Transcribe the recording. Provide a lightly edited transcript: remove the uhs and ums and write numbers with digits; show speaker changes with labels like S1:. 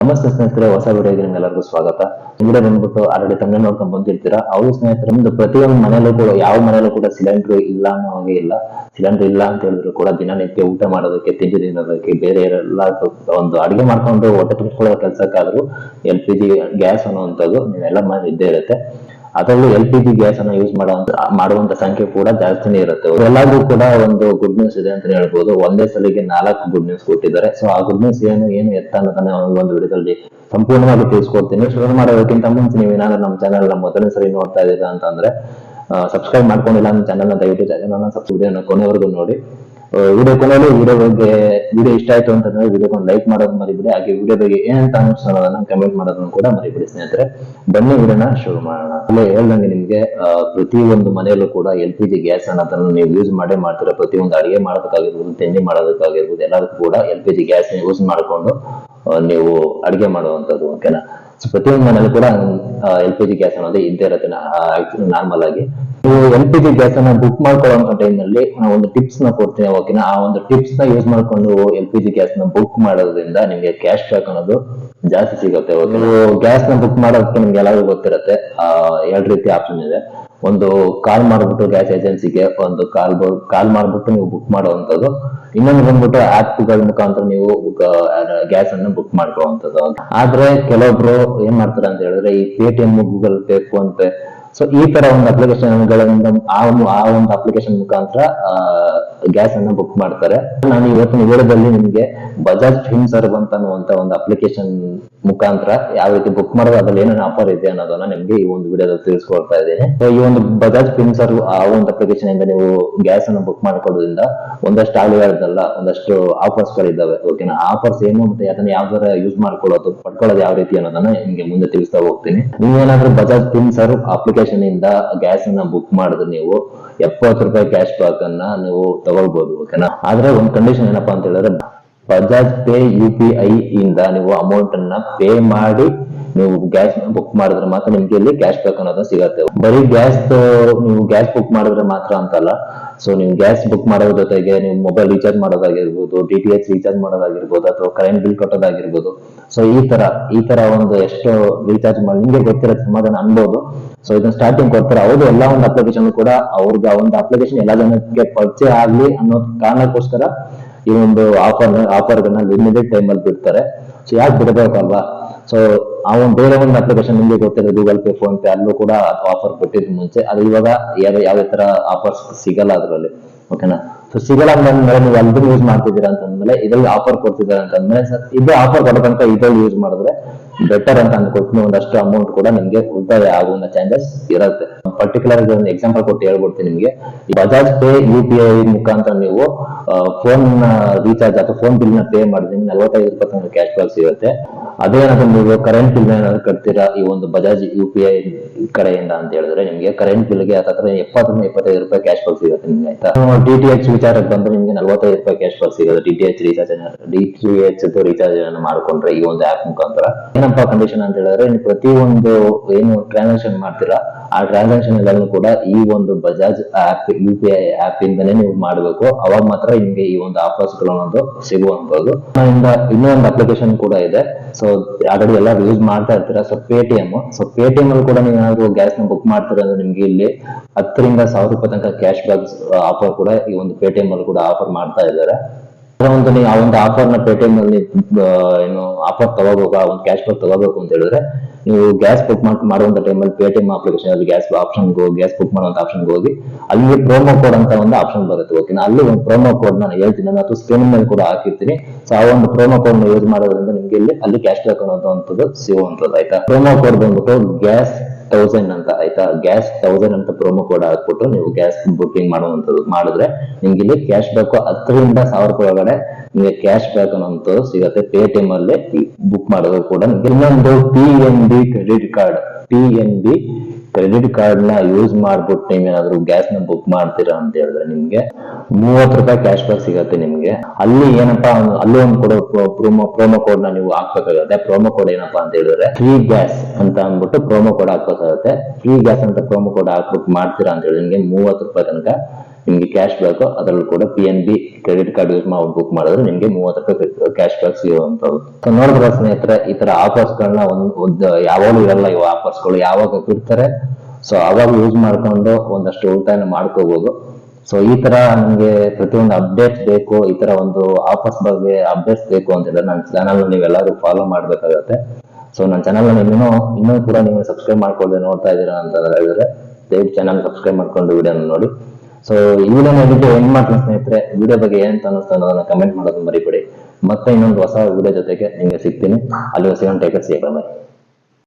S1: ನಮಸ್ತೆ ಸ್ನೇಹಿತರೆ, ಹೊಸ ವಿಡಿಯೋಗೆ ನಿಮ್ಮೆಲ್ಲರಿಗೂ ಸ್ವಾಗತ. ವಿಡಿಯೋ ಬಂದ್ಬಿಟ್ಟು ಆಲ್ರೆಡಿ ತಮ್ಮನೇ ನೋಡ್ಕೊಂಡು ಬಂದಿರ್ತೀರಾ. ಅವ್ರು ಸ್ನೇಹಿತರೆ, ನಮ್ದು ಪ್ರತಿಯೊಂದು ಮನೆಯಲ್ಲೂ ಕೂಡ ಯಾವ ಮನೆಯಲ್ಲೂ ಕೂಡ ಸಿಲಿಂಡರ್ ಇಲ್ಲ ಅನ್ನೋ ಹಾಗೆ ಇಲ್ಲ. ಸಿಲಿಂಡರ್ ಇಲ್ಲ ಅಂತ ಹೇಳಿದ್ರು ಕೂಡ ದಿನನಿತ್ಯ ಊಟ ಮಾಡೋದಕ್ಕೆ, ತಿಂಡಿ ತಿನ್ನೋದಕ್ಕೆ, ಬೇರೆ ಎಲ್ಲ ಒಂದು ಅಡಿಗೆ ಮಾಡ್ಕೊಂಡು ಹೊಟ್ಟೆ ತುಂಬಿಕೊಳ್ಳೋ ಕೆಲಸಕ್ಕಾದ್ರೂ LPG ಗ್ಯಾಸ್ ಅನ್ನುವಂಥದ್ದು ನೀವೆಲ್ಲ ಮನೆ ಇದ್ದೇ ಇರುತ್ತೆ. ಅದರಲ್ಲೂ LPG ಗ್ಯಾಸ್ ಅನ್ನು ಯೂಸ್ ಮಾಡುವಂತ ಸಂಖ್ಯೆ ಕೂಡ ಜಾಸ್ತಿನೇ ಇರುತ್ತೆ. ಎಲ್ಲರಿಗೂ ಕೂಡ ಒಂದು ಗುಡ್ ನ್ಯೂಸ್ ಇದೆ ಅಂತ ಹೇಳ್ಬೋದು. ಒಂದೇ ಸಲಿಗೆ 4 ಗುಡ್ ನ್ಯೂಸ್ ಕೊಟ್ಟಿದ್ದಾರೆ. ಸೊ ಆ ಗುಡ್ ನ್ಯೂಸ್ ಏನು ಎತ್ತ ಅನ್ನೋದನ್ನ ಒಂದು ವಿಡಿಯೋದಲ್ಲಿ ಸಂಪೂರ್ಣವಾಗಿ ತಿಳಿಸ್ಕೊಡ್ತೀನಿ. ಶುರು ಮಾಡೋದಕ್ಕಿಂತ ಮುಂಚೆ ನೀವು ಏನಾದ್ರು ನಮ್ಮ ಚಾನಲ್ ಮೊದಲನೇ ಸರಿ ನೋಡ್ತಾ ಇದ್ದೀರಾ ಅಂತಂದ್ರೆ ಸಬ್ಸ್ಕ್ರೈಬ್ ಮಾಡ್ಕೊಂಡಿಲ್ಲ ನಮ್ಮ ಚಾನಲ್ ದಯವಿಟ್ಟು ಚಾನಲ್ ವಿಡಿಯೋನ ಕೊನೆವರೆಗೂ ನೋಡಿ. ವಿಡಿಯೋ ಕೊನೆಯಲ್ಲಿ ವಿಡಿಯೋ ಇಷ್ಟ ಆಯ್ತು ಅಂತಂದ್ರೆ ವಿಡಿಯೋನ ಲೈಕ್ ಮಾಡೋದು ಮರಿಬಿಡಿ. ಹಾಗೆ ವಿಡಿಯೋ ಬಗ್ಗೆ ಏನಂತ ಅನ್ನೋದನ್ನ ಕಮೆಂಟ್ ಮಾಡೋದನ್ನ ಕೂಡ ಮರಿಬಿಡಿ ಸ್ನೇಹಿತರೆ. ಬನ್ನಿ ವಿಡಿಯೋನ ಶುರು ಮಾಡೋಣ. ಅಲ್ಲೇ ಹೇಳ್ದಂಗೆ ನಿಮ್ಗೆ ಪ್ರತಿಯೊಂದು ಮನೆಯಲ್ಲೂ ಕೂಡ LPG ಗ್ಯಾಸ್ ಅನ್ನೋದನ್ನ ನೀವು ಯೂಸ್ ಮಾಡ್ತೀರಾ. ಪ್ರತಿಯೊಂದು ಅಡಿಗೆ ಮಾಡೋದಕ್ಕಾಗಿರ್ಬೋದು, ತಿಂಡಿ ಮಾಡೋದಕ್ಕಾಗಿರ್ಬೋದು, ಎಲ್ಲದಕ್ಕೂ ಕೂಡ LPG ಗ್ಯಾಸ್ ಯೂಸ್ ಮಾಡಿಕೊಂಡು ನೀವು ಅಡಿಗೆ ಮಾಡುವಂಥದ್ದು. ಓಕೆನಾ? ಪ್ರತಿಯೊಂದು ಮನೇಲಿ ಕೂಡ LPG ಗ್ಯಾಸ್ ಅನ್ನೋದು ಇದ್ದೇ ಇರುತ್ತೆ ನಾರ್ಮಲ್ ಆಗಿ. ನೀವು LPG ಗ್ಯಾಸ್ ಅನ್ನ ಬುಕ್ ಮಾಡ್ಕೊಳ್ಳುವಂತ ಟೈಮ್ ನಲ್ಲಿ ನಾವು ಒಂದು ಟಿಪ್ಸ್ ನ ಕೊಡ್ತೀನಿ. ಓಕೆನಾ? ಆ ಒಂದು ಟಿಪ್ಸ್ ನ ಯೂಸ್ ಮಾಡ್ಕೊಂಡು LPG ಗ್ಯಾಸ್ ನ ಬುಕ್ ಮಾಡೋದ್ರಿಂದ ನಿಮ್ಗೆ ಕ್ಯಾಶ್ ಬ್ಯಾಕ್ ಅನ್ನೋದು ಜಾಸ್ತಿ ಸಿಗುತ್ತೆ. ನೀವು ಗ್ಯಾಸ್ ನ ಬುಕ್ ಮಾಡೋದಕ್ಕೆ ನಿಮ್ಗೆ ಎಲ್ಲರಿಗೂ ಗೊತ್ತಿರುತ್ತೆ. 2 ರೀತಿ ಆಪ್ಷನ್ ಇದೆ. ಒಂದು ಕಾಲ್ ಮಾಡ್ಬಿಟ್ಟು ಗ್ಯಾಸ್ ಏಜೆನ್ಸಿಗೆ ಒಂದು ಕಾಲ್ ಮಾಡ್ಬಿಟ್ಟು ನೀವು ಬುಕ್ ಮಾಡುವಂತದ್ದು. ಇನ್ನೊಂದು ಬಂದ್ಬಿಟ್ಟು ಗಳ ಮುಖಾಂತರ ನೀವು ಗ್ಯಾಸ್ ಅನ್ನು ಬುಕ್ ಮಾಡ್ಕೊಳ್ಳುವಂಥದ್ದು. ಆದ್ರೆ ಕೆಲವೊಬ್ರು ಏನ್ ಮಾಡ್ತಾರೆ ಅಂತ ಹೇಳಿದ್ರೆ ಈ Paytm, Google Pay, phone pay, so ಈ ತರ ಒಂದು ಅಪ್ಲಿಕೇಶನ್ಗಳಿಂದ ಆ ಒಂದು ಅಪ್ಲಿಕೇಶನ್ ಮುಖಾಂತರ ಗ್ಯಾಸ್ ಅನ್ನ ಬುಕ್ ಮಾಡ್ತಾರೆ. ನಾನು ಇವತ್ತಿನ ವಿಡಿಯೋದಲ್ಲಿ ನಿಮ್ಗೆ ಬಜಾಜ್ ಫಿನ್ ಸರ್ವ್ ಅನ್ನುವಂತ ಒಂದು ಅಪ್ಲಿಕೇಶನ್ ಮುಖಾಂತರ ಯಾವ ರೀತಿ ಬುಕ್ ಮಾಡೋದು, ಅದ್ರಲ್ಲಿ ಏನೇನು ಆಫರ್ ಇದೆ ಅನ್ನೋದನ್ನ ನಿಮ್ಗೆ ಈ ಒಂದು ವಿಡಿಯೋದಲ್ಲಿ ತಿಳಿಸ್ಕೊಡ್ತಾ ಇದ್ದೀನಿ. ಈ ಒಂದು ಬಜಾಜ್ ಫಿನ್ ಸರ್ವ್ ಆ ಒಂದು ಅಪ್ಲಿಕೇಶನ್ ಇಂದ ನೀವು ಗ್ಯಾಸ್ ಅನ್ನು ಬುಕ್ ಮಾಡ್ಕೊಳ್ಳೋದ್ರಿಂದ ಒಂದಷ್ಟು ಹೇಳಿದ್ನಲ್ಲ, ಒಂದಷ್ಟು ಆಫರ್ಸ್ ಗಳಿದ್ದಾವೆ. ಓಕೆನಾ? ಆಫರ್ಸ್ ಏನು ಮತ್ತೆ ಅದನ್ನ ಯಾವ ತರ ಯೂಸ್ ಪಡ್ಕೊಳ್ಳೋದು ಯಾವ ರೀತಿ ಅನ್ನೋದನ್ನ ನಿಮ್ಗೆ ಮುಂದೆ ತಿಳಿಸ್ತಾ ಹೋಗ್ತೀನಿ. ನೀವೇನಾದ್ರೂ ಬಜಾಜ್ ಫಿನ್ ಸರ್ವ್ ಅಪ್ಲಿಕೇಶನ್ ಇಂದ ಗ್ಯಾಸ್ ಅನ್ನ ಬುಕ್ ಮಾಡಿದ್ರೆ ನೀವು 70 ರೂಪಾಯಿ ಕ್ಯಾಶ್ ಬ್ಯಾಕ್ ಅನ್ನ ನೀವು ತಗೊಳ್ಬಹುದು. ಓಕೆನಾ? ಆದ್ರೆ ಒಂದು ಕಂಡೀಷನ್ ಏನಪ್ಪಾ ಅಂತ ಹೇಳಿದ್ರೆ ಬಜಾಜ್ ಪೇ UPI ಇಂದ ನೀವು ಅಮೌಂಟ್ ಅನ್ನ ಪೇ ಮಾಡಿ ನೀವು ಗ್ಯಾಸ್ ಬುಕ್ ಮಾಡಿದ್ರೆ ಮಾತ್ರ ನಿಮ್ಗೆ ಇಲ್ಲಿ ಕ್ಯಾಶ್ ಬ್ಯಾಕ್ ಅನ್ನೋದು ಸಿಗತ್ತೆ. ಬರೀ ನೀವು ಗ್ಯಾಸ್ ಬುಕ್ ಮಾಡಿದ್ರೆ ಮಾತ್ರ ಅಂತಲ್ಲ. ಸೊ ನೀವು ಗ್ಯಾಸ್ ಬುಕ್ ಮಾಡೋದ್ರ ಜೊತೆಗೆ ನೀವು ಮೊಬೈಲ್ ರೀಚಾರ್ಜ್ ಮಾಡೋದಾಗಿರ್ಬೋದು, DTH ರೀಚಾರ್ಜ್ ಮಾಡೋದಾಗಿರ್ಬೋದು, ಅಥವಾ ಕರೆಂಟ್ ಬಿಲ್ ಕಟ್ಟೋದಾಗಿರ್ಬೋದು. ಸೊ ಈ ತರ ಒಂದು ಎಷ್ಟು ರೀಚಾರ್ಜ್ ಮಾಡಿ ನಿಮ್ಗೆ ಗೊತ್ತಿರೋ ಸಮಾಧಾನ ಅನ್ಬೋದು. ಸೊ ಇದನ್ನ ಸ್ಟಾರ್ಟಿಂಗ್ ಕೊಡ್ತಾರೆ. ಹೌದು, ಎಲ್ಲಾ ಒಂದು ಅಪ್ಲಿಕೇಶನ್ ಕೂಡ ಅವ್ರಿಗೆ ಆ ಒಂದು ಅಪ್ಲಿಕೇಶನ್ ಎಲ್ಲಾ ಜನಕ್ಕೆ ಪರಿಚಯ ಆಗ್ಲಿ ಅನ್ನೋ ಕಾರಣಕ್ಕೋಸ್ಕರ ಈ ಒಂದು ಆಫರ್ಗಳನ್ನ ಲಿಮಿಟೆಡ್ ಟೈಮ್ ಅಲ್ಲಿ ಬಿಡ್ತಾರೆ. ಸೊ ಯಾಕೆ ಬಿಡಬೇಕಲ್ವಾ? ಸೊ ಆ ಒಂದು ಬೇರೆ ಒಂದು ಅಪ್ಲಿಕೇಶನ್ ನಿಮ್ಗೆ ಗೊತ್ತಿರೋ Google Pay, ಫೋನ್ ಪೇ, ಅಲ್ಲೂ ಕೂಡ ಆಫರ್ ಕೊಟ್ಟಿದ್ದು ಮುಂಚೆ. ಅದು ಇವಾಗ ಯಾವ ತರ ಆಫರ್ಸ್ ಸಿಗಲ್ಲ ಅದರಲ್ಲಿ. ಓಕೆನಾ? ಸೊ ಸಿಗಲ್ಲ ಅಂದ್ಮೇಲೆ ನೀವು ಎಲ್ಲರೂ ಯೂಸ್ ಮಾಡ್ತಿದ್ದೀರಾ ಅಂತಂದ್ಮೇಲೆ ಇದ್ರಲ್ಲಿ ಆಫರ್ ಕೊಡ್ತಿದ್ದಾರೆ ಅಂತಂದ್ಮೇಲೆ ಸರ್ ಇದು ಆಫರ್ ಕೊಡೋದಂತ ಇದ್ರಲ್ಲಿ ಯೂಸ್ ಮಾಡಿದ್ರೆ ಬೆಟರ್ ಅಂತ ಅಂದ್ಕೊಡ್ತೀನಿ. ಒಂದಷ್ಟು ಅಮೌಂಟ್ ಕೂಡ ನಿಮ್ಗೆ ಉಳಿತಾಯ ಆಗುವಂತ ಚಾನ್ಸಸ್ ಇರುತ್ತೆ. ಪರ್ಟಿಕ್ಯುಲರ್ ಒಂದು ಎಕ್ಸಾಂಪಲ್ ಕೊಟ್ಟು ಹೇಳ್ಬಿಡ್ತೀನಿ ನಿಮ್ಗೆ. ಬಜಾಜ್ ಪೇ UPI ಮುಖಾಂತರ ನೀವು ಫೋನ್ ರೀಚಾರ್ಜ್ ಅಥವಾ ಫೋನ್ ಬಿಲ್ ನ ಪೇ ಮಾಡಿದ್ರೆ 45 ರೂಪಾಯಿ ಕ್ಯಾಶ್ ಬ್ಯಾಕ್ ಸಿಗುತ್ತೆ. ಅದೇನಾದ್ರೂ ನೀವು ಕರೆಂಟ್ ಬಿಲ್ ಏನಾದ್ರು ಕಟ್ತೀರಾ ಈ ಒಂದು ಬಜಾಜ್ UPI ಕಡೆಯಿಂದ ಅಂತ ಹೇಳಿದ್ರೆ ನಿಮ್ಗೆ ಕರೆಂಟ್ ಬಿಲ್ಗೆ 25 ರೂಪಾಯಿ ಕ್ಯಾಶ್ ಬ್ಯಾಕ್ ಸಿಗುತ್ತೆ ನಿಮ್ಗೆ. ಆಯ್ತಾ? DTH ವಿಚಾರಕ್ಕೆ ಬಂದ್ರೆ ನಿಮ್ಗೆ 45 ರೂಪಾಯಿ ಕ್ಯಾಶ್ ಬ್ಯಾಕ್ ಸಿಗುತ್ತೆ. DTH ರೀಚಾರ್ಜ್ ಮಾಡ್ಕೊಂಡ್ರೆ ಈ ಒಂದು ಆಪ್ ಮುಖಾಂತರ. ಏನಪ್ಪಾ ಕಂಡೀಷನ್ ಅಂತ ಹೇಳಿದ್ರೆ ಪ್ರತಿಯೊಂದು ಏನು ಟ್ರಾನ್ಸಾಕ್ಷನ್ ಮಾಡ್ತೀರಾ ಆ ಟ್ರಾನ್ಸಾಕ್ಷನ್ ಎಲ್ಲಾನು ಕೂಡ ಈ ಒಂದು ಬಜಾಜ್ ಆಪ್ UPI ಆಪ್ ಇಂದನೇ ನೀವು ಮಾಡಬೇಕು. ಅವಾಗ ಮಾತ್ರ ನಿಮ್ಗೆ ಈ ಒಂದು ಆಫರ್ಸ್ ಗಳನ್ನೋದು ಸಿಗುವಂತದ್ದು. ಇನ್ನೊಂದು ಅಪ್ಲಿಕೇಶನ್ ಕೂಡ ಇದೆ. ಸೊ ಆಲ್ರೆಡಿ ಎಲ್ಲ ಯೂಸ್ ಮಾಡ್ತಾ ಇರ್ತೀರಾ. ಸೊ Paytm ಅಲ್ಲಿ ಕೂಡ ನೀವು ಏನಾದ್ರು ಗ್ಯಾಸ್ ನ ಬುಕ್ ಮಾಡ್ತೀರಾ ಅಂದ್ರೆ ನಿಮ್ಗೆ ಇಲ್ಲಿ 10 ರಿಂದ 1000 ರೂಪಾಯಿ ತನಕ ಕ್ಯಾಶ್ ಬ್ಯಾಕ್ ಆಫರ್ ಕೂಡ ಈ ಒಂದು Paytm ಅಲ್ಲಿ ಕೂಡ ಆಫರ್ ಮಾಡ್ತಾ ಇದ್ದಾರೆ. ನೀವು ಆ ಒಂದು ಆಫರ್ ನ Paytm ಅಲ್ಲಿ ಏನು ಆಫರ್ ತಗೋಬೇಕು, ಆ ಒಂದು ಕ್ಯಾಶ್ ಬ್ಯಾಕ್ ತಗೋಬೇಕು ಅಂತ ಹೇಳಿದ್ರೆ ನೀವು ಗ್ಯಾಸ್ ಬುಕ್ ಮಾಡುವಂತ ಟೈಮಲ್ಲಿ Paytm ಅಪ್ಲಿಕೇಶನ್ ಅಲ್ಲಿ ಗ್ಯಾಸ್ ಬುಕ್ ಮಾಡುವಂತ ಆಪ್ಷನ್ ಹೋಗಿ ಅಲ್ಲಿ ಪ್ರೋಮೋ ಕೋಡ್ ಅಂತ ಒಂದು ಆಪ್ಷನ್ ಬರುತ್ತೆ. ಓಕೆನಾ? ಅಲ್ಲಿ ಒಂದು ಪ್ರೋಮೋ ಕೋಡ್ ನಾನು ಹೇಳ್ತೀನಿ, ಅಥವಾ ಸ್ಕ್ರೀನ್ ಮೇಲೆ ಕೂಡ ಹಾಕಿರ್ತೀನಿ. ಸೊ ಆ ಒಂದು ಪ್ರೋಮೋ ಕೋಡ್ ನ ಯೂಸ್ ಮಾಡೋದ್ರಿಂದ ನಿಮ್ಗೆ ಅಲ್ಲಿ ಕ್ಯಾಶ್ ಬ್ಯಾಕ್ ಅನ್ನೋದು ಸಿಗುವಂತದ್ದು. ಆಯ್ತಾ? ಪ್ರೋಮೋ ಕೋಡ್ ಬಂದ್ಬಿಟ್ಟು ಗ್ಯಾಸ್ 1000 ಅಂತ. ಆಯ್ತಾ? ಗ್ಯಾಸ್ 1000 ಅಂತ ಪ್ರೋಮೋ ಕೋಡ್ ಹಾಕ್ಬಿಟ್ಟು ನೀವು ಗ್ಯಾಸ್ ಬುಕಿಂಗ್ ಮಾಡಿದ್ರೆ ನಿಮ್ಗೆ ಇಲ್ಲಿ ಕ್ಯಾಶ್ ಬ್ಯಾಕ್ 10 ರಿಂದ 1000 ರೂಪಾಯಿ ಒಳಗಡೆ ನಿಮಗೆ ಕ್ಯಾಶ್ ಬ್ಯಾಕ್ ಅನ್ನೋದು ಸಿಗುತ್ತೆ. Paytm ಅಲ್ಲಿ ಬುಕ್ ಮಾಡೋದು ಕೂಡ. ಇನ್ನೊಂದು PNB ಕ್ರೆಡಿಟ್ ಕಾರ್ಡ್ ನ ಯೂಸ್ ಮಾಡ್ಬಿಟ್ಟು ನೀವೇನಾದ್ರೂ ಗ್ಯಾಸ್ ನ ಬುಕ್ ಮಾಡ್ತೀರಾ ಅಂತ ಹೇಳಿದ್ರೆ ನಿಮ್ಗೆ 30 ರೂಪಾಯಿ ಕ್ಯಾಶ್ ಬ್ಯಾಕ್ ಸಿಗುತ್ತೆ ನಿಮ್ಗೆ. ಅಲ್ಲಿ ಏನಪ್ಪಾ ಅಲ್ಲಿ ಒಂದು ಕೂಡ ಪ್ರೋಮೋ ಕೋಡ್ ನ ನೀವು ಹಾಕ್ಬೇಕಾಗುತ್ತೆ. ಪ್ರೋಮೋ ಕೋಡ್ ಏನಪ್ಪಾ ಅಂತ ಹೇಳಿದ್ರೆ ಫ್ರೀ ಗ್ಯಾಸ್ ಅಂತ ಅಂದ್ಬಿಟ್ಟು ಪ್ರೋಮೋ ಕೋಡ್ ಹಾಕ್ಬೇಕಾಗುತ್ತೆ. ಫ್ರೀ ಗ್ಯಾಸ್ ಅಂತ ಪ್ರೋಮೋ ಕೋಡ್ ಹಾಕ್ಬಿಟ್ಟು ಮಾಡ್ತೀರಾ ಅಂತ ಹೇಳಿದ್ರೆ ನಿಮ್ಗೆ 30 ರೂಪಾಯಿ ತನಕ ನಿಮ್ಗೆ ಕ್ಯಾಶ್ ಬ್ಯಾಕ್ ಅದರಲ್ಲೂ ಕೂಡ PNB ಕ್ರೆಡಿಟ್ ಕಾರ್ಡ್ ಯೂಸ್ ಮಾಡಿ ಬುಕ್ ಮಾಡಿದ್ರೆ ನಿಮ್ಗೆ 30 ರೂಪಾಯಿ ಕ್ಯಾಶ್ ಬ್ಯಾಕ್ ಸಿಗುವಂತದ್ದು. ಸೊ ನೋಡಿದ್ರೆ ಸ್ನೇಹಿತರೆ, ಈ ತರ ಆಫರ್ಸ್ ಗಳನ್ನ ಒಂದು ಯಾವಾಗಲೂ ಇರಲ್ಲ. ಇವು ಆಫರ್ಸ್ ಗಳು ಯಾವಾಗ ಬಿಡ್ತಾರೆ ಸೊ ಅವಾಗ ಯೂಸ್ ಮಾಡ್ಕೊಂಡು ಒಂದಷ್ಟು ಉಳಿತಾಯ ಮಾಡ್ಕೋಬಹುದು. ಸೊ ಈ ತರ ನಿಮ್ಗೆ ಪ್ರತಿಯೊಂದು ಅಪ್ಡೇಟ್ಸ್ ಬೇಕು, ಈ ತರ ಒಂದು ಆಫರ್ಸ್ ಬಗ್ಗೆ ಅಪ್ಡೇಟ್ಸ್ ಬೇಕು ಅಂತ ಹೇಳಿದ್ರೆ ನನ್ನ ಚಾನಲ್ ನೀವೆಲ್ಲರೂ ಫಾಲೋ ಮಾಡ್ಬೇಕಾಗತ್ತೆ. ಸೊ ನನ್ನ ಚಾನಲ್ ಇನ್ನೂ ಕೂಡ ನೀವು ಸಬ್ಸ್ಕ್ರೈಬ್ ಮಾಡ್ಕೊಳ್ಳದೆ ನೋಡ್ತಾ ಇದ್ದೀರಾ ಅಂತ ಹೇಳಿದ್ರೆ ದಯವಿಟ್ಟು ಚಾನಲ್ ಸಬ್ಸ್ಕ್ರೈಬ್ ಮಾಡ್ಕೊಂಡು ವಿಡಿಯೋನ ನೋಡಿ. ಸೊ ಈ ವಿಡಿಯೋನ ಇದಕ್ಕೆ ಎಂಡ್ ಮಾಡ್ತೀನಿ ಸ್ನೇಹಿತರೆ. ವಿಡಿಯೋ ಬಗ್ಗೆ ಏನ್ ಅನ್ನಿಸ್ತಾ ಅನ್ನೋದನ್ನ ಕಮೆಂಟ್ ಮಾಡೋದನ್ನ ಮರಿಬೇಡಿ. ಮತ್ತೆ ಇನ್ನೊಂದು ಹೊಸ ವಿಡಿಯೋ ಜೊತೆಗೆ ನಿಮ್ಗೆ ಸಿಗ್ತೀನಿ. ಅಲ್ಲಿ ಸಿಗೋಣ. Take care.